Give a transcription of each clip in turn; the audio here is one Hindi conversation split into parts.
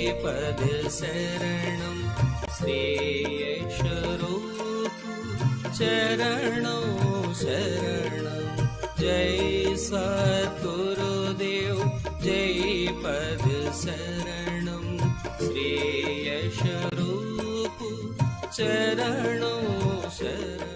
श्रीपद शरणं श्रेयस्वरूप चरणों शरणं। जय सद्गुरुदेव जय पद शरणं श्रेयस्वरूप चरणों शरणं।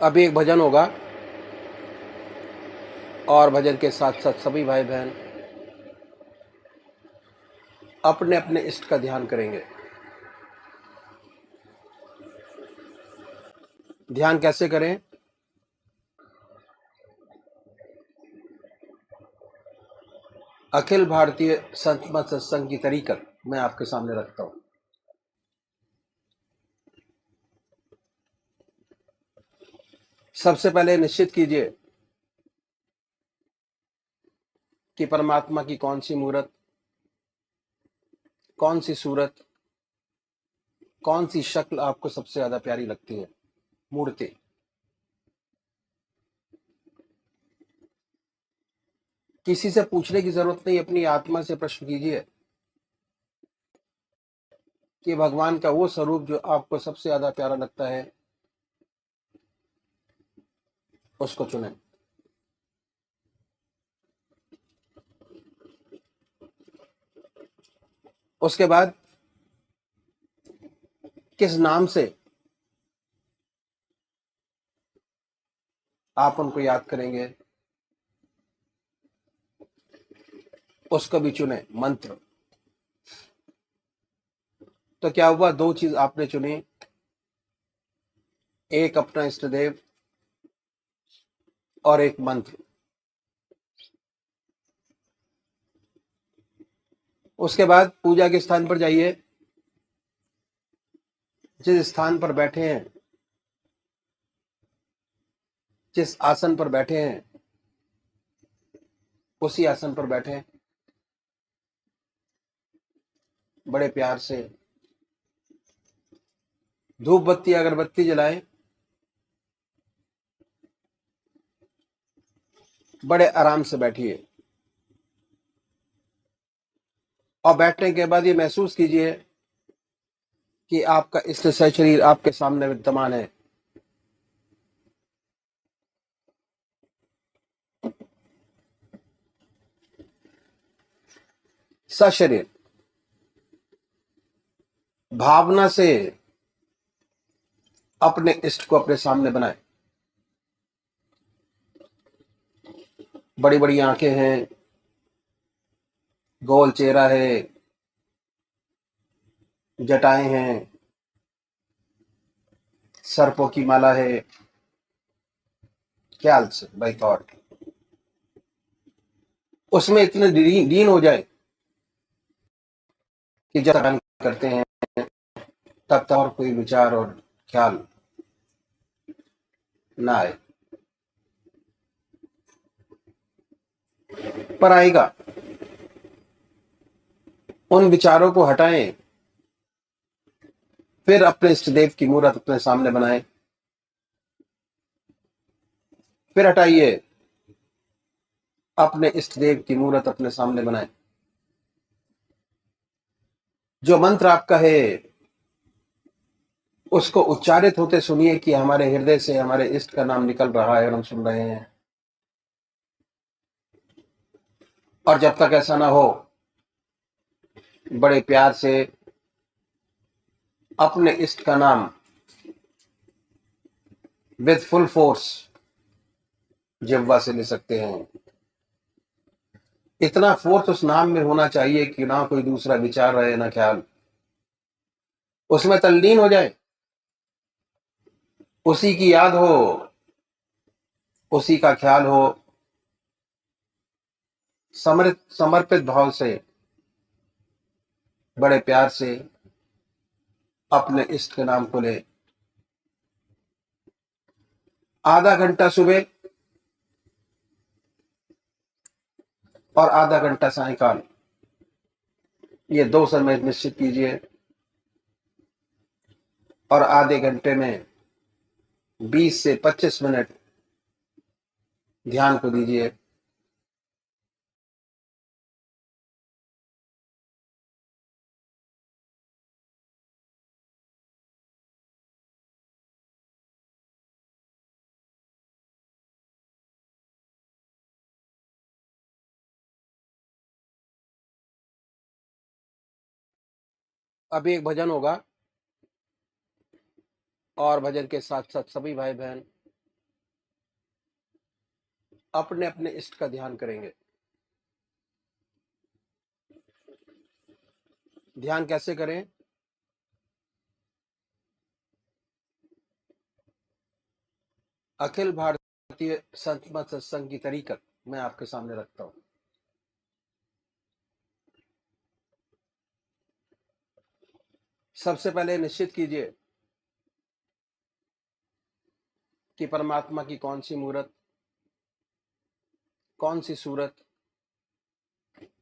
अभी एक भजन होगा और भजन के साथ साथ सभी भाई बहन अपने अपने इष्ट का ध्यान करेंगे। ध्यान कैसे करें? अखिल भारतीय संत मत सत्संग की तरीकत मैं आपके सामने रखता हूं। सबसे पहले निश्चित कीजिए कि परमात्मा की कौन सी मूर्त, कौन सी सूरत, कौन सी शक्ल आपको सबसे ज्यादा प्यारी लगती है। मूर्ति किसी से पूछने की जरूरत नहीं, अपनी आत्मा से प्रश्न कीजिए कि भगवान का वो स्वरूप जो आपको सबसे ज्यादा प्यारा लगता है उसको चुनें। उसके बाद किस नाम से आप उनको याद करेंगे उसको भी चुने। मंत्र तो क्या हुआ, दो चीज आपने चुनी, एक अपना इष्ट देव और एक मंत्र। उसके बाद पूजा के स्थान पर जाइए, जिस स्थान पर बैठे हैं, जिस आसन पर बैठे हैं उसी आसन पर बैठे, बड़े प्यार से धूप बत्ती अगरबत्ती जलाएं, बड़े आराम से बैठिए और बैठने के बाद ये महसूस कीजिए कि आपका इष्ट शरीर आपके सामने विद्यमान है। सशरीर भावना से अपने इष्ट को अपने सामने बनाए। बड़ी बड़ी आंखें हैं, गोल चेहरा है, जटाएं हैं, सर्पों की माला है। ख्याल से बाई थॉट उसमें इतने लीन हो जाए कि जब ध्यान करते हैं तब तक और कोई विचार और ख्याल ना आए, पर आएगा। उन विचारों को हटाएं, फिर अपने इष्ट देव की मूर्त अपने सामने बनाएं, फिर हटाइए, अपने इष्ट देव की मूर्त अपने सामने बनाएं। जो मंत्र आपका है उसको उच्चारित होते सुनिए कि हमारे हृदय से हमारे इष्ट का नाम निकल रहा है और हम सुन रहे हैं। और जब तक ऐसा ना हो, बड़े प्यार से अपने इष्ट का नाम विद फुल फोर्स जिह्वा से ले सकते हैं। इतना फोर्स उस नाम में होना चाहिए कि ना कोई दूसरा विचार रहे ना ख्याल, उसमें तल्लीन हो जाए, उसी की याद हो, उसी का ख्याल हो। समर्पित भाव से बड़े प्यार से अपने इष्ट के नाम को ले आधा घंटा सुबह और आधा घंटा सायंकाल, ये 2 समय निश्चित कीजिए और आधे घंटे में 20 से 25 मिनट ध्यान को दीजिए। अभी एक भजन होगा और भजन के साथ साथ सभी भाई बहन अपने अपने इष्ट का ध्यान करेंगे। ध्यान कैसे करें? अखिल भारतीय संत मत सत्संग की तरीकत मैं आपके सामने रखता हूं। सबसे पहले निश्चित कीजिए कि परमात्मा की कौन सी मूर्त, कौन सी सूरत,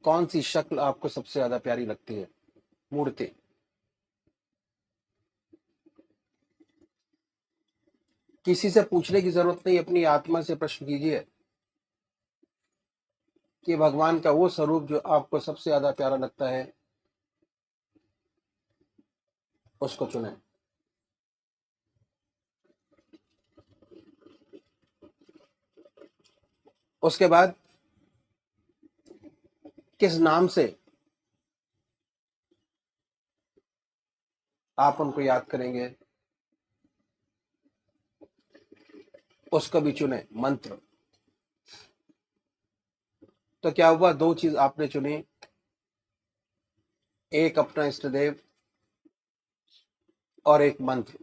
कौन सी शक्ल आपको सबसे ज्यादा प्यारी लगती है। मूर्ति किसी से पूछने की जरूरत नहीं, अपनी आत्मा से प्रश्न कीजिए कि भगवान का वो स्वरूप जो आपको सबसे ज्यादा प्यारा लगता है उसको चुनें। उसके बाद किस नाम से आप उनको याद करेंगे उसको भी चुने। मंत्र तो क्या हुआ, 2 चीज आपने चुनी, एक अपना इष्ट देव और एक मंत्र।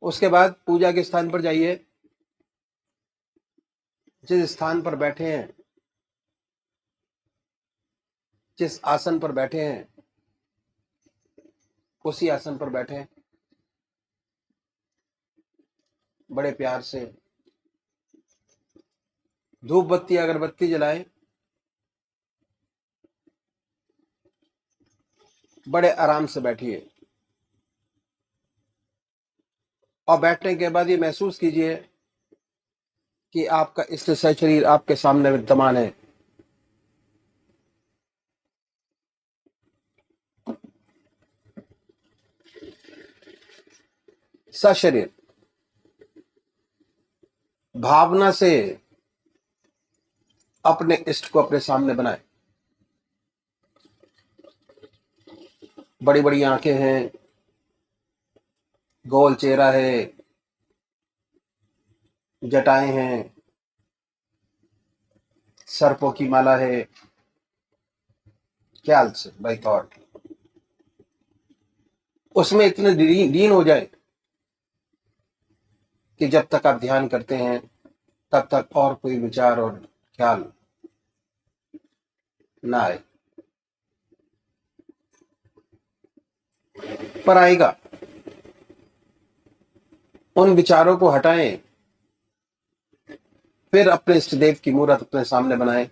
उसके बाद पूजा के स्थान पर जाइए, जिस स्थान पर बैठे हैं, जिस आसन पर बैठे हैं उसी आसन पर बैठे, बड़े प्यार से धूप बत्ती अगरबत्ती जलाएं, बड़े आराम से बैठिए और बैठने के बाद ये महसूस कीजिए कि आपका इष्ट शरीर आपके सामने विद्यमान है। सशरीर भावना से अपने इष्ट को अपने सामने बनाए। बड़ी बड़ी आंखें हैं, गोल चेहरा है, जटाएं हैं, सर्पों की माला है। ख्याल से बाय थॉट उसमें इतने लीन हो जाए कि जब तक आप ध्यान करते हैं तब तक और कोई विचार और ख्याल ना आए, पर आएगा। उन विचारों को हटाएं, फिर अपने इष्ट देव की मूर्त अपने सामने बनाएं,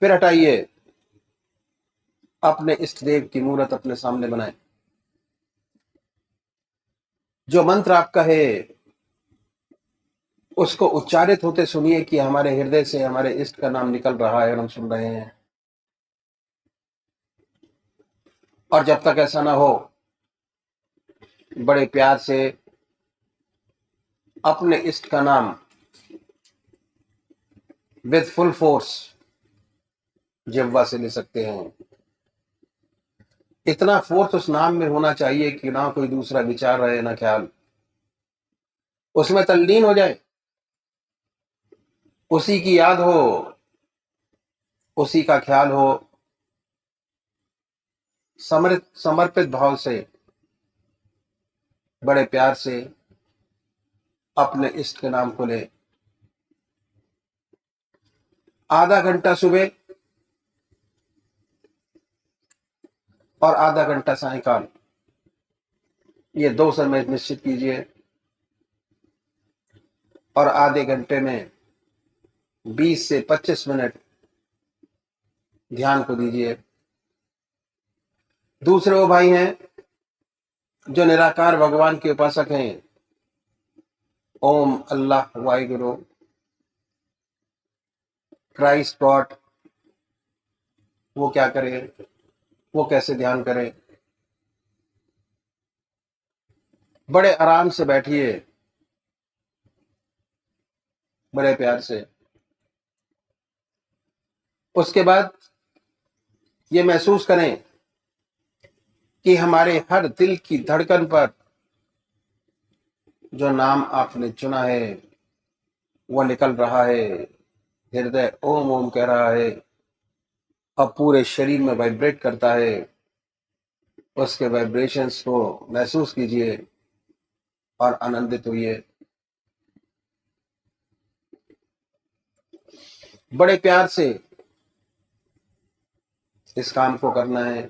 फिर हटाइए, अपने इष्ट देव की मूर्त अपने सामने बनाएं। जो मंत्र आपका है उसको उच्चारित होते सुनिए कि हमारे हृदय से हमारे इष्ट का नाम निकल रहा है और हम सुन रहे हैं। और जब तक ऐसा ना हो, बड़े प्यार से अपने इष्ट का नाम विद फुल फोर्स जिह्वा से ले सकते हैं। इतना फोर्स उस नाम में होना चाहिए कि ना कोई दूसरा विचार रहे ना ख्याल, उसमें तल्लीन हो जाए, उसी की याद हो, उसी का ख्याल हो। समर्पित भाव से बड़े प्यार से अपने इष्ट के नाम को ले। आधा घंटा सुबह और आधा घंटा सायंकाल, ये 2 समय निश्चित कीजिए और आधे घंटे में 20 से 25 मिनट ध्यान को दीजिए। दूसरे वो भाई हैं जो निराकार भगवान के उपासक हैं, ओम, अल्लाह, वाहिगुरु, क्राइस्ट, गॉड, वो क्या करें, वो कैसे ध्यान करें? बड़े आराम से बैठिए, बड़े प्यार से। उसके बाद ये महसूस करें कि हमारे हर दिल की धड़कन पर जो नाम आपने चुना है वो निकल रहा है। हृदय ओम ओम कह रहा है और पूरे शरीर में वाइब्रेट करता है। उसके वाइब्रेशंस को महसूस कीजिए और आनंदित होइए। बड़े प्यार से इस काम को करना है।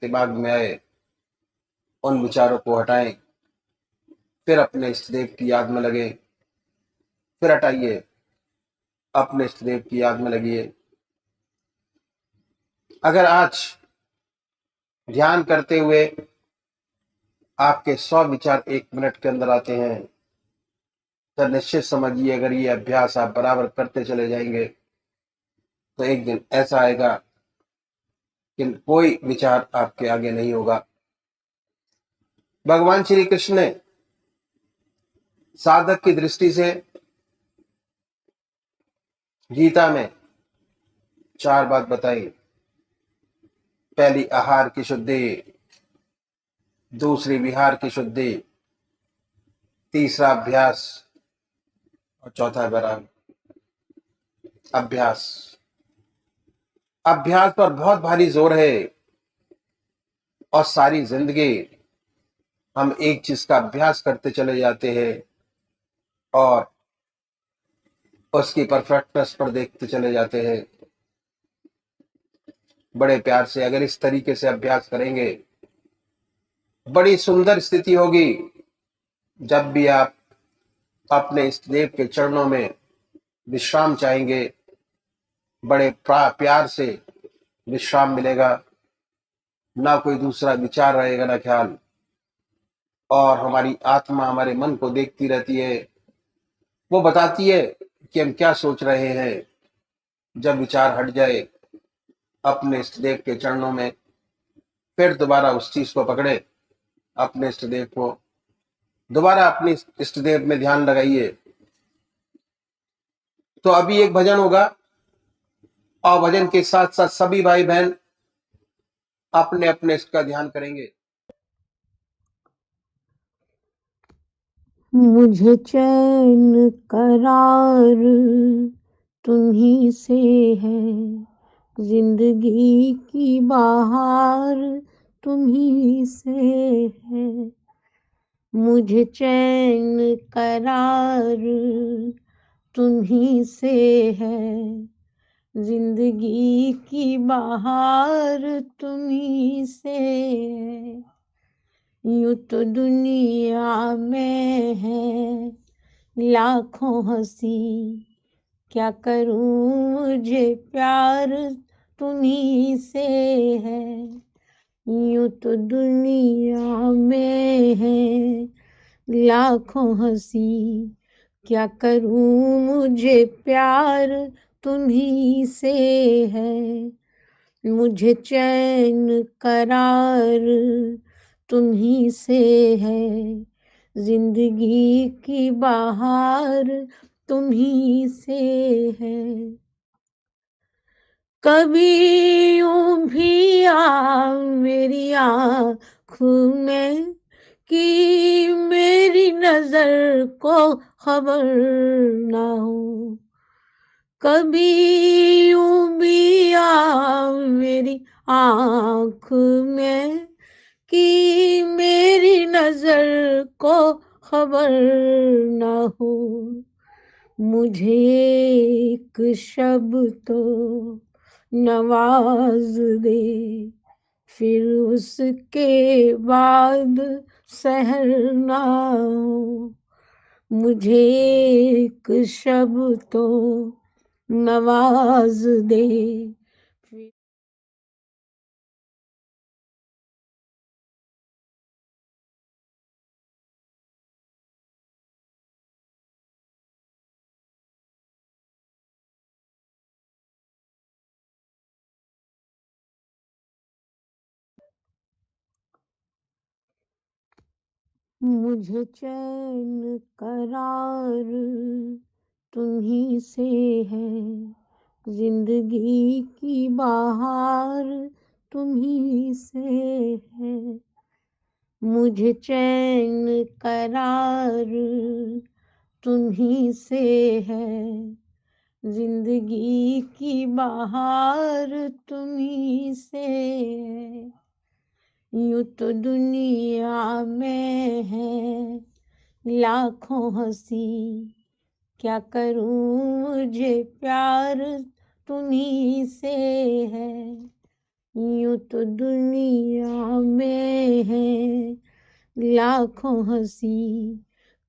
दिमाग में आए, उन विचारों को हटाएं, फिर अपने इष्ट देव की याद में लगे, फिर हटाइए, अपने इष्ट देव की याद में लगिए। अगर आज ध्यान करते हुए आपके 100 विचार 1 मिनट के अंदर आते हैं, तो निश्चित समझिए अगर ये अभ्यास आप बराबर करते चले जाएंगे तो एक दिन ऐसा आएगा कि कोई विचार आपके आगे नहीं होगा। भगवान श्री कृष्ण ने साधक की दृष्टि से गीता में 4 बात बताई। पहली आहार की शुद्धि, दूसरी विहार की शुद्धि, तीसरा अभ्यास और चौथा वैराग। अभ्यास, अभ्यास पर बहुत भारी जोर है और सारी जिंदगी हम एक चीज का अभ्यास करते चले जाते हैं और उसकी परफेक्टनेस पर देखते चले जाते हैं। बड़े प्यार से अगर इस तरीके से अभ्यास करेंगे, बड़ी सुंदर स्थिति होगी। जब भी आप अपने इष्ट देव के चरणों में विश्राम चाहेंगे, बड़े प्यार से विश्राम मिलेगा। ना कोई दूसरा विचार रहेगा, ना ख्याल, और हमारी आत्मा हमारे मन को देखती रहती है। वो बताती है कि हम क्या सोच रहे हैं। जब विचार हट जाए अपने इष्ट देव के चरणों में, फिर दोबारा उस चीज को पकड़े, अपने इष्ट देव को दोबारा अपने इष्ट देव में ध्यान लगाइए। तो अभी एक भजन होगा और भजन के साथ साथ सभी भाई बहन अपने अपने इष्ट का ध्यान करेंगे। मुझे चैन करार तुम्ही से है, जिंदगी की बहार तुम्ही से है। मुझे चैन करार तुम्ही से है, जिंदगी की बहार तुम्ही से है। यूं तो दुनिया में है लाखों हंसी, क्या करूं मुझे प्यार तुम्ही से है। यूं तो दुनिया में है लाखों हंसी, क्या करूं मुझे प्यार तुम्ही से है। मुझे चैन करार तुम्ही से है, जिंदगी की बहार तुम्ही से है। कभी यूं भी आ मेरी आँखों में कि मेरी नजर को खबर ना हो। कभी यूं भी आ मेरी आँख में कि मेरी नजर को खबर ना हो। मुझे एक शब्द तो नवाज दे, फिर उसके बाद सहर ना हो, मुझे एक शब तो नवाज दे। मुझे चैन करार तुम्ही से है, जिंदगी की बहार तुम्ही से है। मुझे चैन करार तुम्ही से है, जिंदगी की बहार तुम्ही से है। यूं तो दुनिया में है लाखों हंसी, क्या करूं मुझे प्यार तुम्ही से है। यूं तो दुनिया में है लाखों हंसी,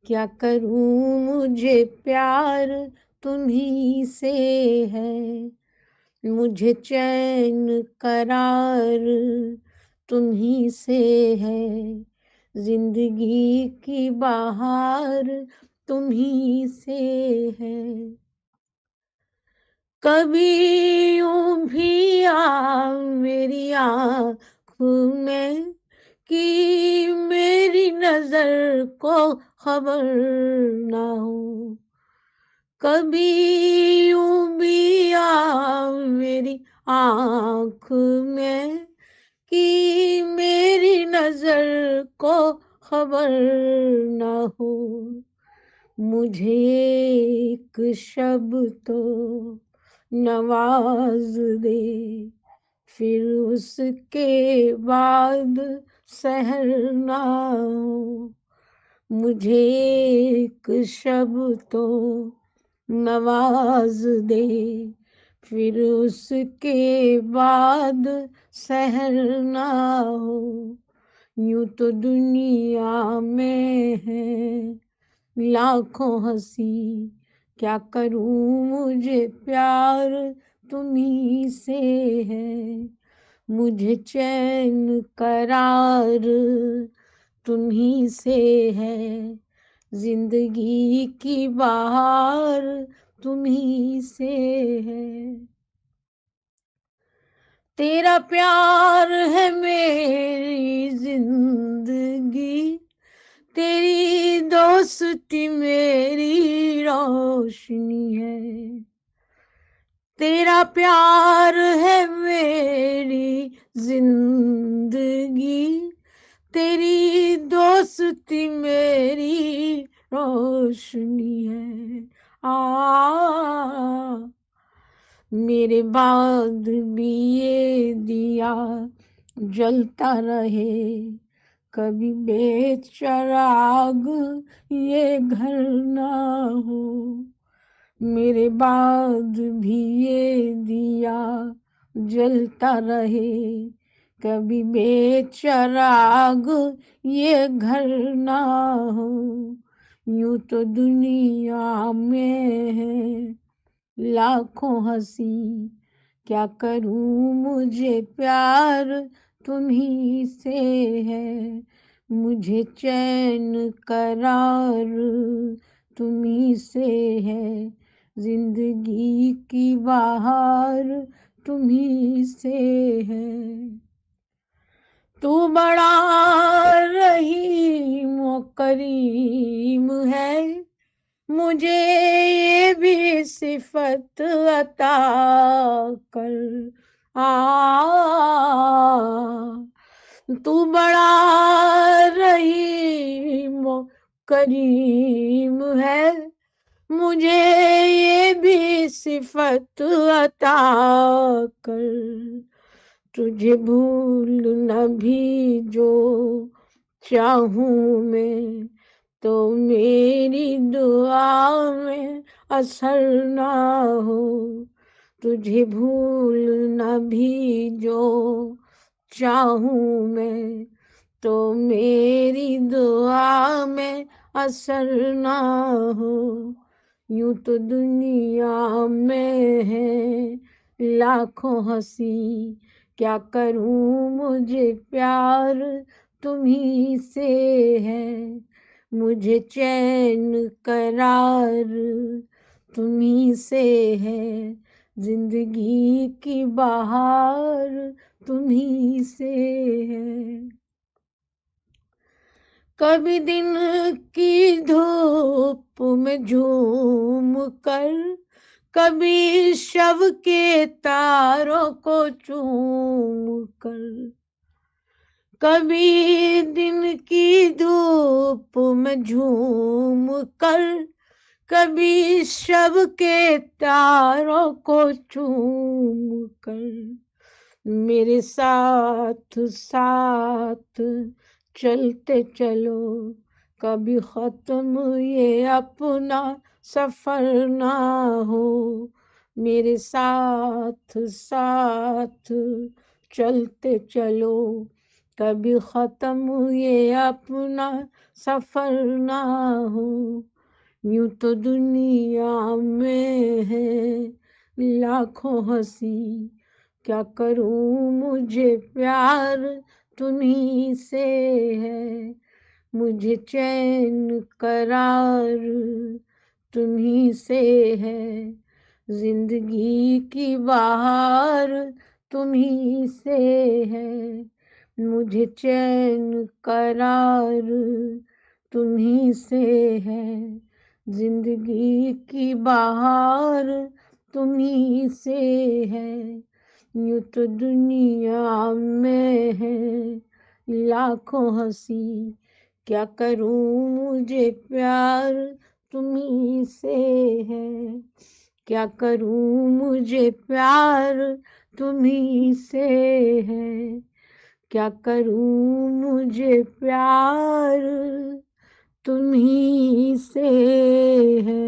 क्या करूं मुझे प्यार तुम्ही से है। मुझे चैन करार तुम्ही से है, जिंदगी की बहार तुम्ही से है। कभी यूं भी आ मेरी आँखों में कि मेरी नजर को खबर ना हो, कभी यूं भी आ मेरी आँख में कि मेरी नजर को खबर ना हो, मुझे एक शब तो नवाज दे, फिर उसके बाद सहर ना हो, मुझे एक शब तो नवाज दे, फिर उसके बाद सहर ना हो। यूं तो दुनिया में है लाखों हंसी, क्या करूं मुझे प्यार तुम्ही से है। मुझे चैन करार तुम्ही से है, जिंदगी की बहार तुम्ही से है। तेरा प्यार है मेरी जिंदगी, तेरी दोस्ती मेरी रोशनी है। तेरा प्यार है मेरी जिंदगी, तेरी दोस्ती मेरी रोशनी है। मेरे बाद भी ये दिया जलता रहे, कभी बेचराग ये घर ना हो। मेरे बाद भी ये दिया जलता रहे, कभी बेचराग ये घर ना हो। यूं तो दुनिया में है लाखों हंसी, क्या करूं मुझे प्यार तुम्ही से है। मुझे चैन करार तुम्ही से है, जिंदगी की बहार तुम्ही से है। तू बड़ा रहीम करीम है, मुझे ये भी सिफत अता कर। तू बड़ा रहीम करीम है, मुझे ये भी सिफत अता कर। तुझे भूल न भी जो चाहूं मैं, तो मेरी दुआ में असर ना हो। तुझे भूलना भी जो चाहूँ मैं, तो मेरी दुआ में असर ना हो। यूं तो दुनिया में है लाखों हंसी, क्या करूं मुझे प्यार तुम्ही से है। मुझे चैन करार तुम्ही से है, जिंदगी की बहार तुम्ही से है। कभी दिन की धूप में झूम कर, कभी शव के तारों को चूम कर, कभी दिन की धूप में झूम कर, कभी शव के तारों को चूम कर, मेरे साथ साथ चलते चलो, कभी खत्म ये अपना सफर ना हो। मेरे साथ साथ चलते चलो, कभी खत्म ये अपना सफर ना हो। यूं तो दुनिया में है लाखों हंसी, क्या करूं मुझे प्यार तुम्ही से है। मुझे चैन करार तुम्ही से है, जिंदगी की बहार तुम्ही से है। मुझे चैन करार तुम्ही से है, जिंदगी की बहार तुम्ही से है। यूं तो दुनिया में है लाखों हंसी, क्या करूं मुझे प्यार तुम्ही से है। क्या करूं मुझे प्यार तुम्ही से है। क्या करूं मुझे प्यार तुम्ही से है।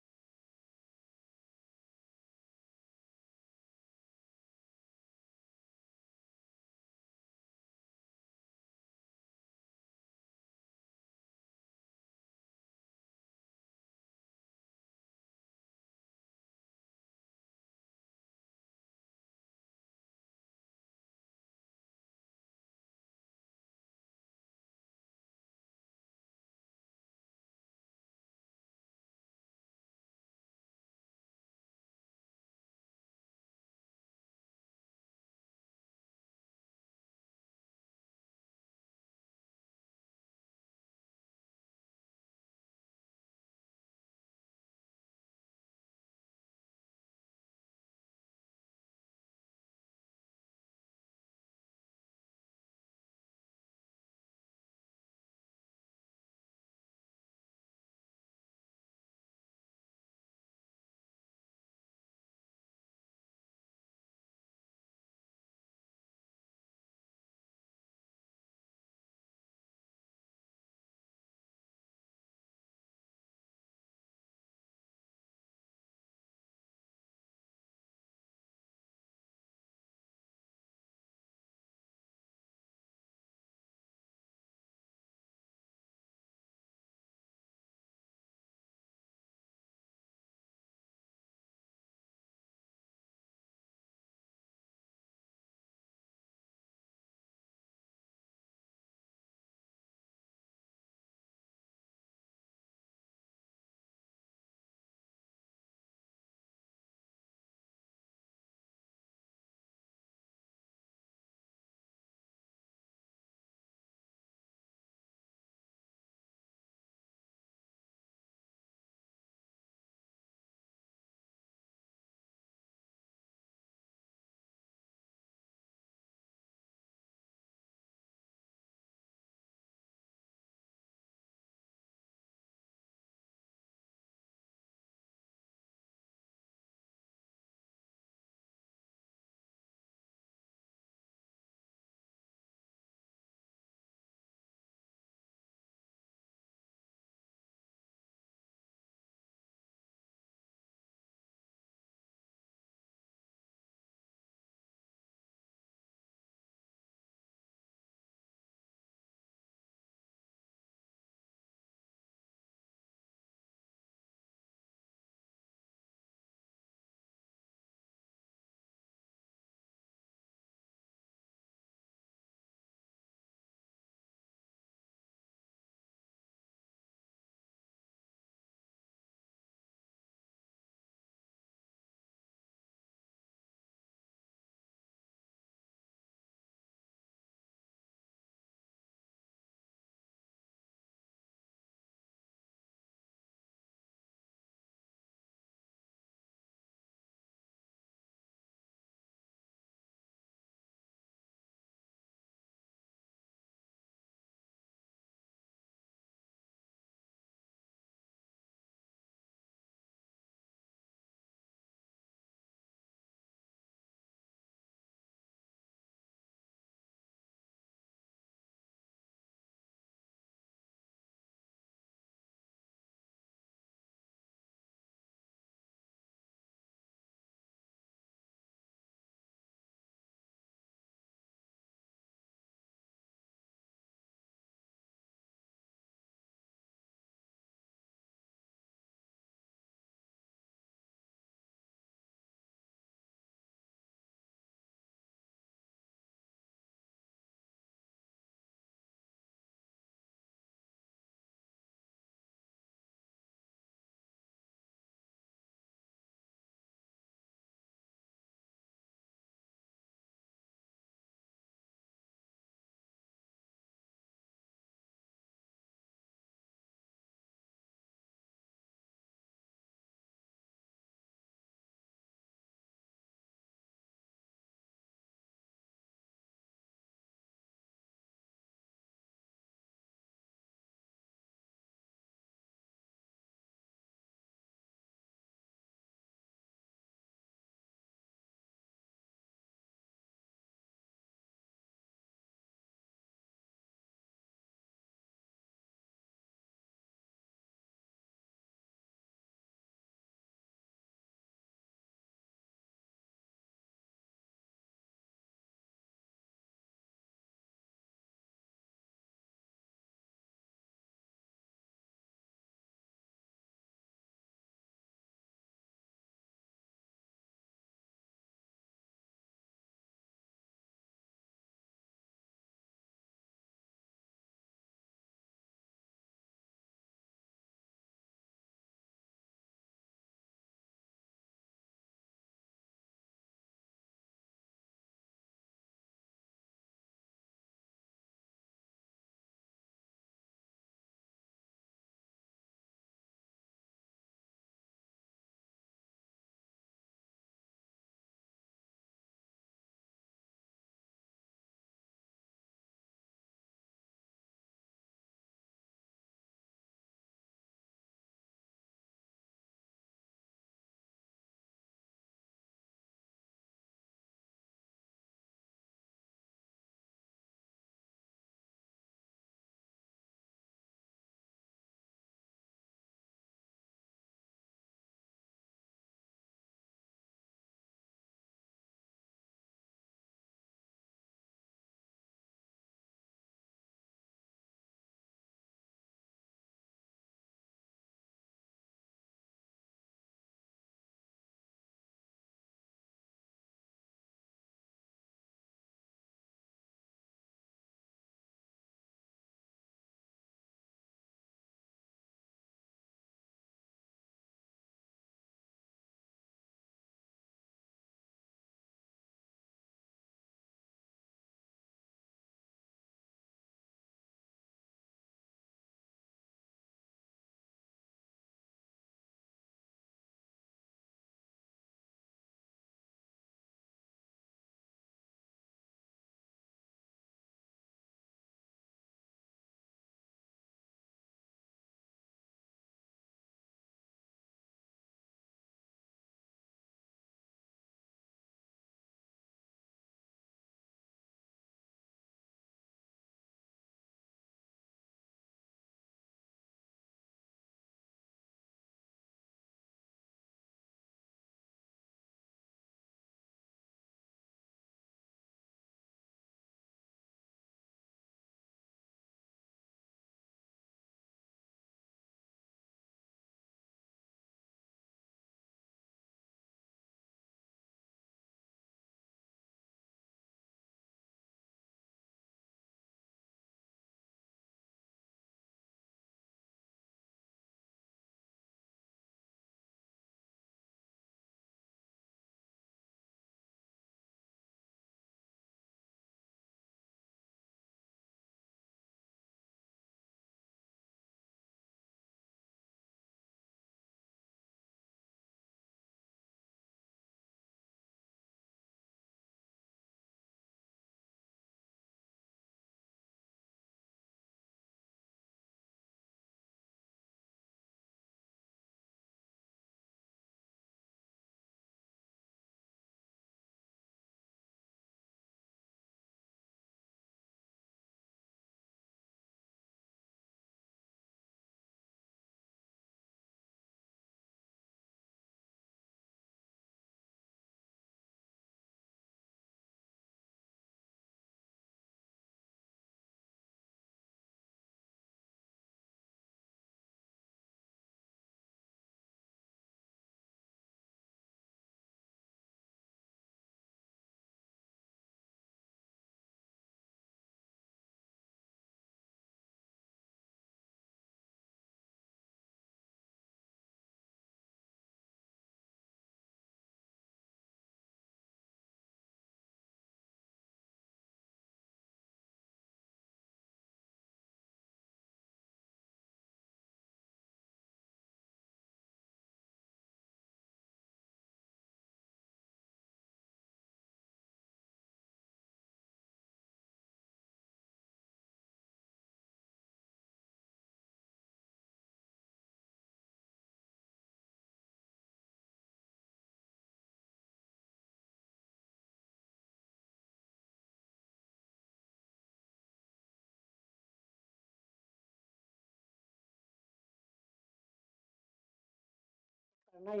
करना ही।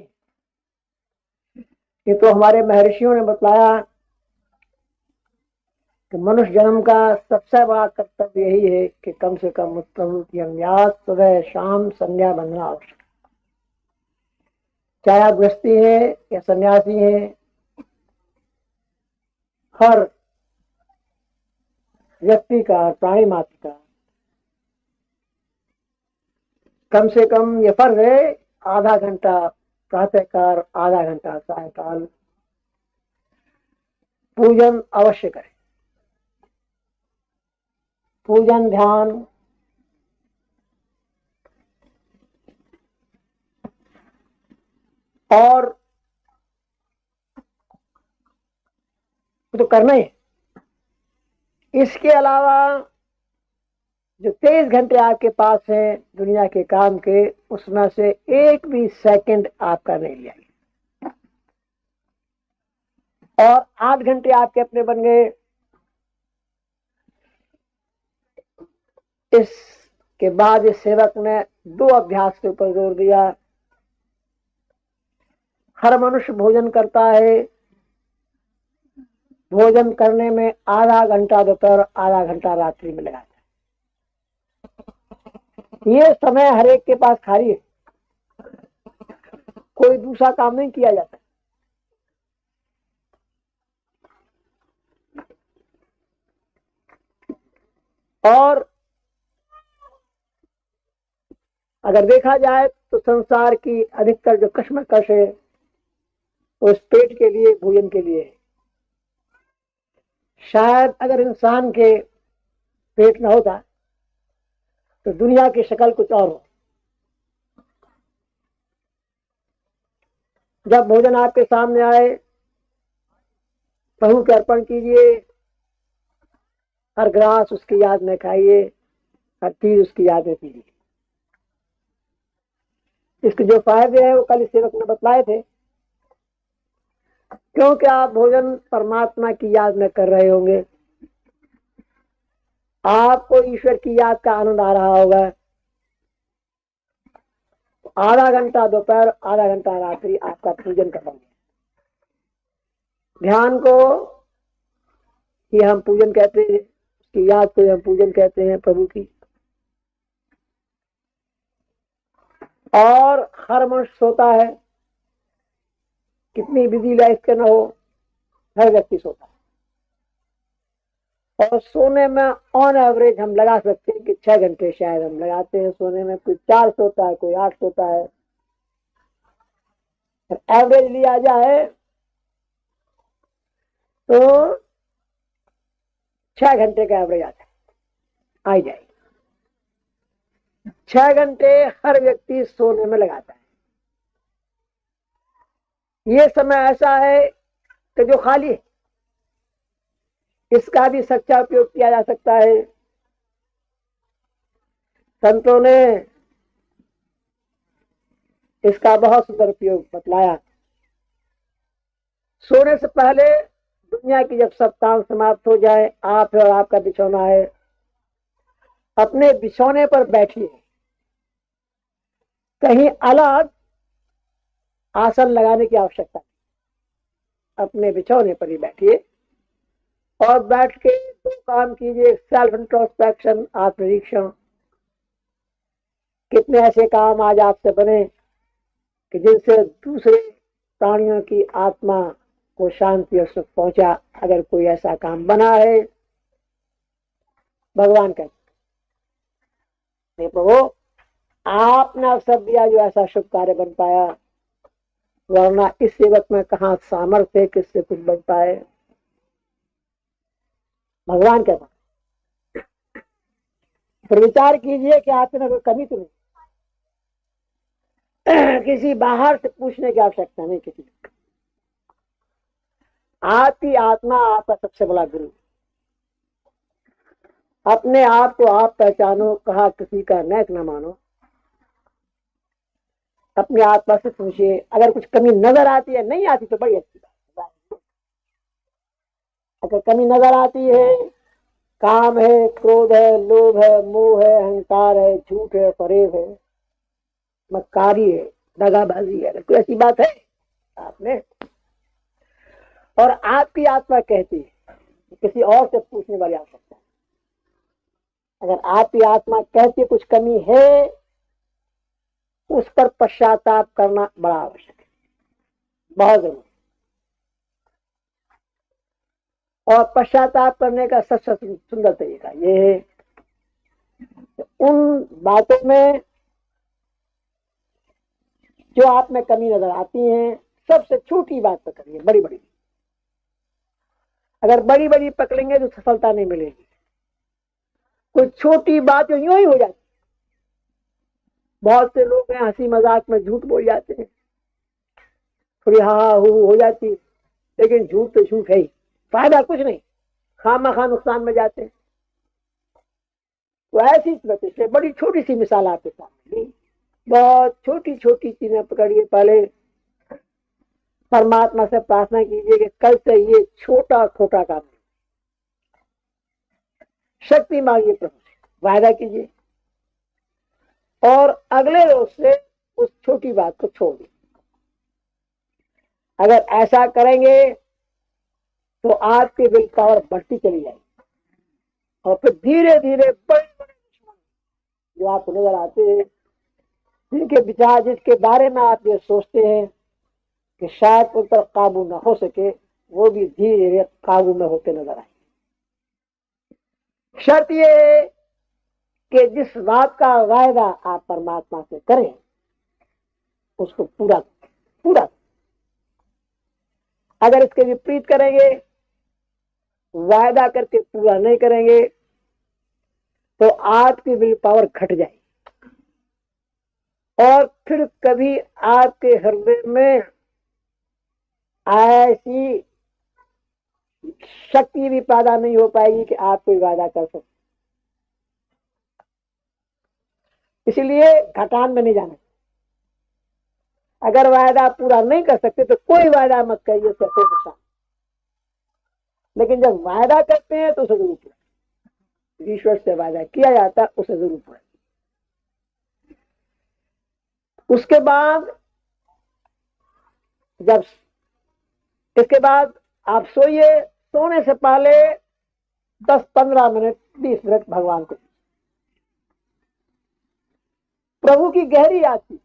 ये तो हमारे महर्षियों ने बतलाया कि मनुष्य जन्म का सबसे बड़ा कर्तव्य यही है कि कम से कम उत्तम अभ्यास सुबह शाम संध्या बनना आवश्यक। चाहे आप गृहस्थी है या सन्यासी है, हर व्यक्ति का, प्राणी मात्र का कम से कम ये फर्ज है, आधा घंटा प्रातःकाल, आधा घंटा सायकाल पूजन अवश्य करें। पूजन, ध्यान और तो करना ही। इसके अलावा जो 23 घंटे आपके पास है दुनिया के काम के, उसमें से एक भी सेकंड आपका नहीं लिया गया। और 8 घंटे आपके अपने बन गए। इसके बाद इस सेवक ने 2 अभ्यास के ऊपर जोर दिया। हर मनुष्य भोजन करता है, भोजन करने में आधा घंटा दोपहर, आधा घंटा रात्रि में लगाता है। ये समय हर एक के पास खाली है, कोई दूसरा काम नहीं किया जाता। और अगर देखा जाए तो संसार की अधिकतर जो कश्मकश है उस पेट के लिए, भोजन के लिए है। शायद अगर इंसान के पेट न होता तो दुनिया की शक्ल कुछ और हो। जब भोजन आपके सामने आए, प्रभु के अर्पण कीजिए। हर ग्रास उसकी याद में खाइए, हर चीज उसकी याद में पीजिए। इसके जो फायदे हैं वो कल इस सेवक ने बतलाए थे। क्योंकि आप भोजन परमात्मा की याद में कर रहे होंगे, आपको ईश्वर की याद का आनंद आ रहा होगा। आधा घंटा दोपहर, आधा घंटा रात्रि आपका पूजन करना है। ध्यान को ही हम पूजन कहते हैं, उसकी याद को हम पूजन कहते हैं, प्रभु की। और हर मनुष्य सोता है, कितनी बिजी लाइफ के न हो, हर व्यक्ति सोता है। और सोने में ऑन एवरेज हम लगा सकते हैं कि 6 घंटे शायद हम लगाते हैं सोने में। कोई 4 सोता है, कोई 8 सोता है। एवरेज लिया जाए तो 6 घंटे का एवरेज आता है, आ जाए। 6 घंटे हर व्यक्ति सोने में लगाता है। ये समय ऐसा है कि जो खाली है, इसका भी सच्चा उपयोग किया जा सकता है। संतों ने इसका बहुत सुंदर उपयोग बतलाया। सोने से पहले दुनिया की जब सब काम समाप्त हो जाए, आप है और आपका बिछौना है, अपने बिछौने पर बैठिए। कहीं अलग आसन लगाने की आवश्यकता नहीं, अपने बिछौने पर ही बैठिए और बैठ के 2 काम कीजिए। सेल्फ इंट्रोस्पेक्शन, आत्मनिरीक्षण। कितने ऐसे काम आज आपसे बने कि जिनसे दूसरे प्राणियों की आत्मा को शांति और सुख पहुंचा। अगर कोई ऐसा काम बना है, भगवान कहते प्रभु आपने अवसर दिया जो ऐसा शुभ कार्य बन पाया, वरना इस सेवक में कहाँ सामर्थ्य है, किससे कुछ बन पाए। भगवान कहता फिर विचार कीजिए कि आप में कोई कमी तो नहीं। किसी बाहर से पूछने की आवश्यकता नहीं किसी को। आपकी आत्मा आपका सबसे बड़ा गुरु। अपने आप को आप पहचानो, कहा किसी का नेक न मानो। अपने आत्मा से पूछिए, अगर कुछ कमी नजर आती है, नहीं आती तो बड़ी अच्छी बात। अगर कमी नजर आती है, काम है, क्रोध है, लोभ है, मोह है, अहंकार है, झूठ है, फरेब है, मक्कारी है, दगाबाजी है, कोई ऐसी बात है आपने? और आपकी आत्मा कहती है, किसी और से पूछने वाली आवश्यकता है। अगर आपकी आत्मा कहती है कुछ कमी है, उस पर पश्चाताप करना बड़ा आवश्यक है, बहुत जरूरी। और पश्चाताप करने का सबसे सुंदर तरीका ये है, उन बातों में जो आप में कमी नजर आती हैं, सबसे छोटी बात पकड़िए, बड़ी बड़ी। अगर बड़ी बड़ी पकड़ेंगे तो सफलता नहीं मिलेगी। कोई छोटी बात यूं ही हो जाती। बहुत से लोग हैं हंसी मजाक में झूठ बोल जाते हैं, थोड़ी हा हो जाती, लेकिन झूठ तो झूठ है ही, फायदा कुछ नहीं, खामखा नुकसान में जाते हैं। तो ऐसी वजह से बड़ी छोटी सी मिसाल आपके सामने, बहुत छोटी छोटी चीजें पकड़िए। पहले परमात्मा से प्रार्थना कीजिए कि कल से ये छोटा छोटा काम, शक्ति मांगिए प्रभु से, वायदा कीजिए, और अगले रोज से उस छोटी बात को छोड़ दीजिए। अगर ऐसा करेंगे तो आपकी विल पावर बढ़ती चली जाएगी, और फिर धीरे धीरे बड़े बड़े दुश्मन जो आपको नजर आते हैं, जिनके विचार, जिसके बारे में आप ये सोचते हैं कि शायद उन पर काबू न हो सके, वो भी धीरे धीरे काबू में होते नजर आए। शर्त ये है कि जिस बात का वायदा आप परमात्मा से करें उसको पूरा पूरा। अगर इसके विपरीत करेंगे, वायदा करके पूरा नहीं करेंगे, तो आपकी विल पावर घट जाएगी, और फिर कभी आपके हृदय में ऐसी शक्ति भी पैदा नहीं हो पाएगी कि आप कोई वादा कर सकते। इसलिए घटान में नहीं जाना। अगर वायदा पूरा नहीं कर सकते तो कोई वायदा मत करिए, उससे कोई नुकसान। लेकिन जब वायदा करते हैं तो उसे जरूर पूरा, ईश्वर से वायदा किया जाता है उसे जरूर पूरा। उसके बाद जब इसके बाद आप सोइए, सोने से पहले 10-15 मिनट 20 मिनट भगवान को, प्रभु की गहरी याद की,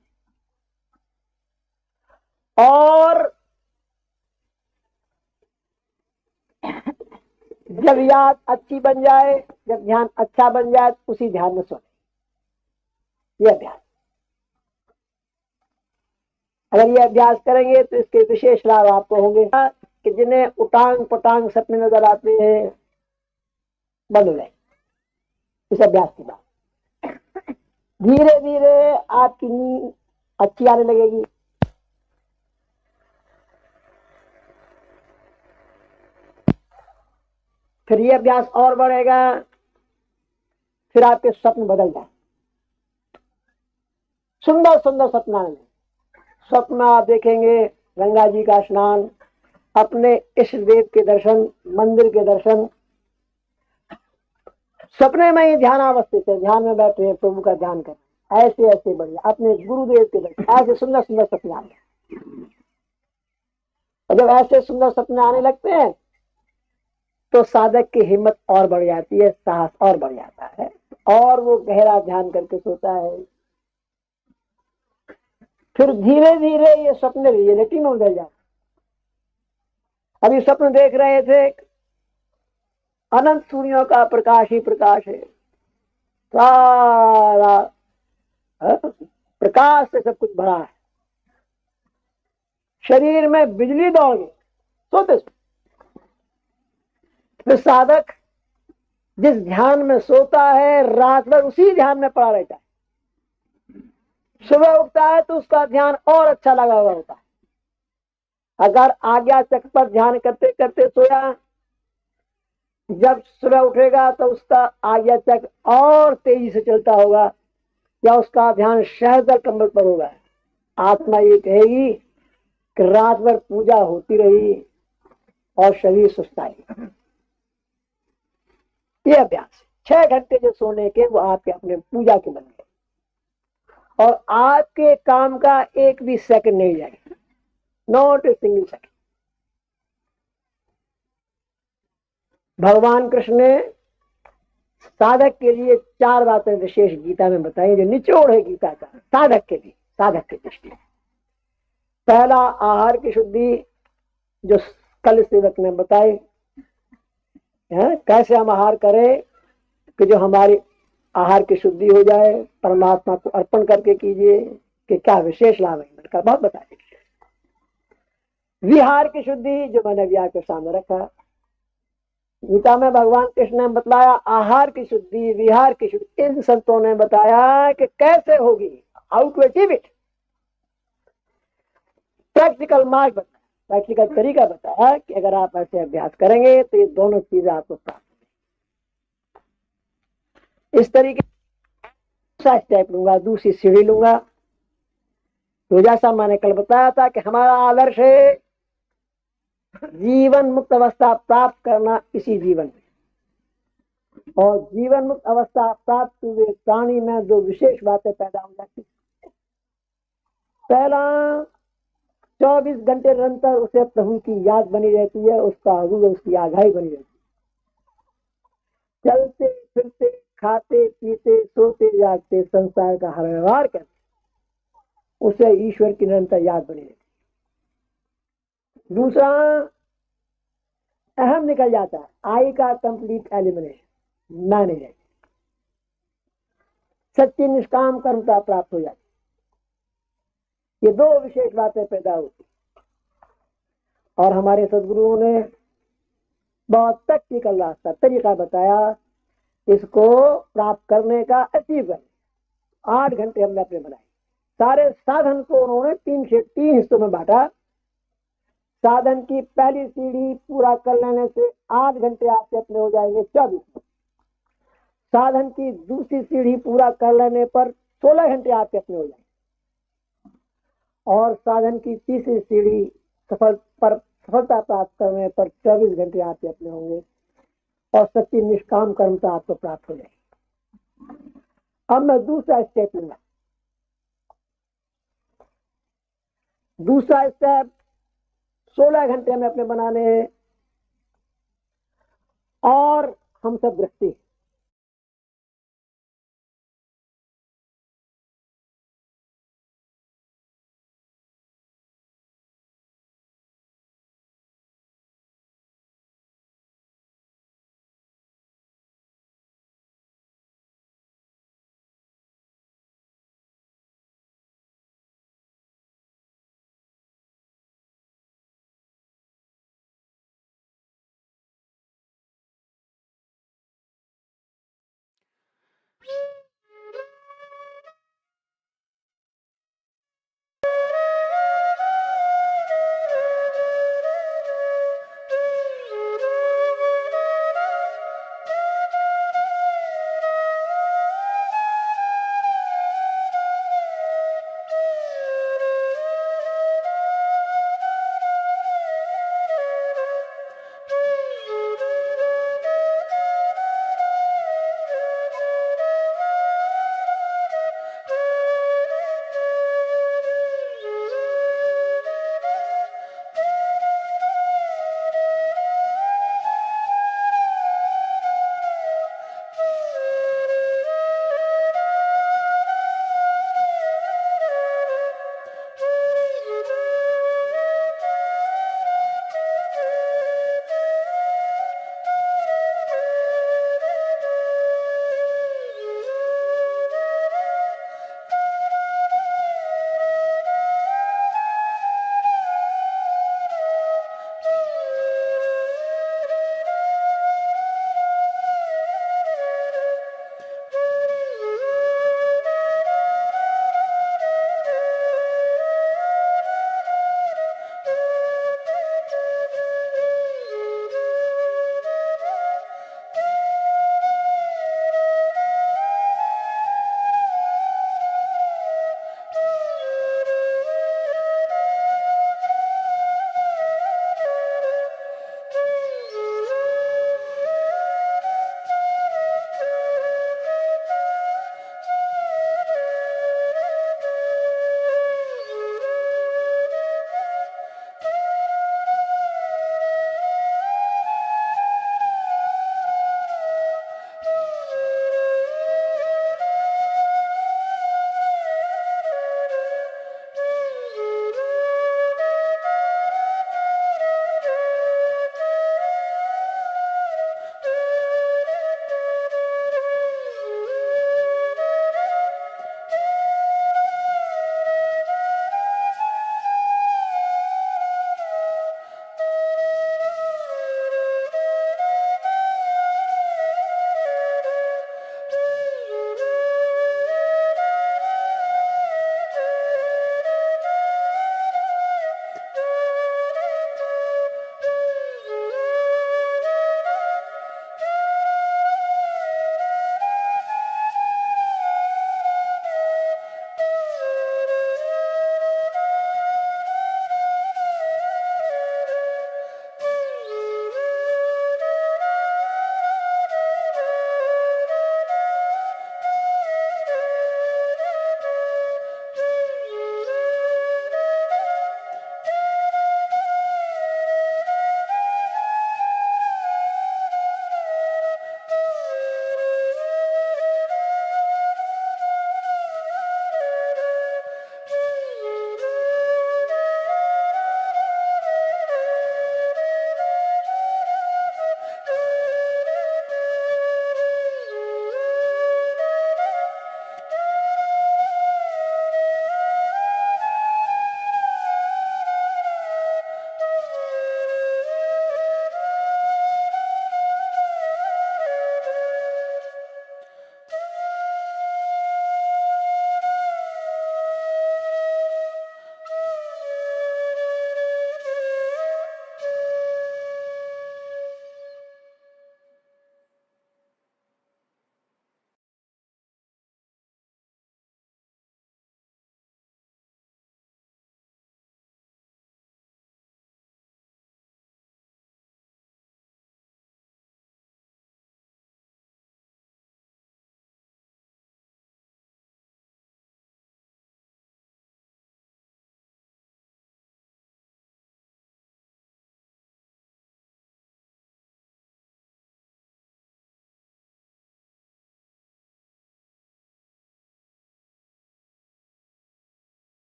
और जब याद अच्छी बन जाए, जब ध्यान अच्छा बन जाए, उसी ध्यान में सोने। यह अभ्यास, अगर ये अभ्यास करेंगे तो इसके विशेष लाभ आपको होंगे कि जिन्हें उटांग पटांग सपने नजर आते हैं, बंद हो जाए इस अभ्यास के बाद। धीरे धीरे आपकी नींद अच्छी आने लगेगी। फिर ये अभ्यास और बढ़ेगा, फिर आपके स्वप्न बदल जाए, सुंदर सुंदर सपना आने। स्वप्न आप देखेंगे गंगा जी का स्नान, अपने इष्ट देव के दर्शन, मंदिर के दर्शन, सपने में ही ध्यान अवस्थित है, ध्यान में बैठे हैं, प्रभु का ध्यान कर, ऐसे ऐसे बढ़िया अपने गुरुदेव के दर्शन, ऐसे सुंदर सुंदर सपने आने। और जब ऐसे सुंदर सपने आने लगते हैं तो साधक की हिम्मत और बढ़ जाती है, साहस और बढ़ जाता है, और वो गहरा ध्यान करके सोता है। फिर धीरे धीरे ये सपने रियलिटी में बदल जाते। अभी स्वप्न देख रहे थे, अनंत सूर्यों का प्रकाश ही प्रकाश है, सारा प्रकाश से सब कुछ भरा है, शरीर में बिजली दौड़ गई सोते। तो साधक जिस ध्यान में सोता है, रात भर उसी ध्यान में पड़ा रहता है, सुबह उठता है तो उसका ध्यान और अच्छा लगा हुआ होता है। अगर आज्ञा चक्र पर ध्यान करते करते सोया, जब सुबह उठेगा तो उसका आज्ञा चक्र और तेजी से चलता होगा, या उसका ध्यान शहदर कमल पर होगा। आत्मा ये कहेगी कि रात भर पूजा होती रही और शरीर सुस्ताई। ये अभ्यास 6 घंटे जो सोने के, वो आपके अपने पूजा के बन गए। और आपके काम का एक भी सेकंड नहीं जाएगा, नॉट ए सिंगल सेकंड। भगवान कृष्ण ने साधक के लिए 4 बातें विशेष गीता में बताई, जो निचोड़ है गीता का साधक के लिए, साधक की दृष्टि। पहला, आहार की शुद्धि, जो कल सेवक ने बताई है, कैसे हम आहार करें कि जो हमारी आहार की शुद्धि हो जाए, परमात्मा को अर्पण करके कीजिए, कि क्या विशेष लाभ है, मैंने बहुत बताया। विहार की शुद्धि, जो मैंने अभी आपके सामने रखा, गीता में भगवान कृष्ण ने बतलाया आहार की शुद्धि, विहार की शुद्धि। इन संतों ने बताया कि कैसे होगी, how to achieve it, practical मार्ग बताया, प्रैक्टिकल तरीका बताया कि अगर आप ऐसे अभ्यास करेंगे तो ये दोनों चीजें आपको प्राप्त होंगी। इस तरीके दूसरा स्टेप लूंगा, दूसरी सीढ़ी लूंगा। तो जैसा मैंने कल बताया था कि हमारा आदर्श है जीवन मुक्त अवस्था प्राप्त करना इसी जीवन में, और जीवन मुक्त अवस्था प्राप्त हुए प्राणी में 2 विशेष बातें पैदा हो जाती। पहला, 24 घंटे निरंतर उसे प्रभु की याद बनी रहती है, उसका रूप, उसकी आगाही बनी रहती है। चलते फिरते, खाते पीते, सोते जागते, संसार का हर व्यवहार करते उसे ईश्वर की निरंतर याद बनी रहती है। दूसरा, अहम निकल जाता है, आई का कंप्लीट एलिमिनेशन, मैं नहीं रहती, सच्ची निष्काम कर्मता प्राप्त हो जाती। ये 2 विशेष बातें पैदा होती, और हमारे सदगुरुओं ने बहुत प्रैक्टिकल रास्ता, तरीका बताया इसको प्राप्त करने का, अचीव करने। 8 घंटे हमने अपने बनाए, सारे साधन को उन्होंने 3 हिस्सों में बांटा। साधन की पहली सीढ़ी पूरा कर लेने से 8 घंटे आपके अपने हो जाएंगे 24। साधन की दूसरी सीढ़ी पूरा कर लेने पर 16 घंटे आपके अपने हो जाएंगे, और साधन की तीसरी सीढ़ी सफलता प्राप्त करने पर 24 घंटे आपके अपने होंगे, और सच्ची निष्काम कर्मता आपको प्राप्त हो जाएगी। अब मैं दूसरा स्टेप लूंगा। दूसरा स्टेप 16 घंटे में अपने बनाने हैं, और हम सब गृहस्थी,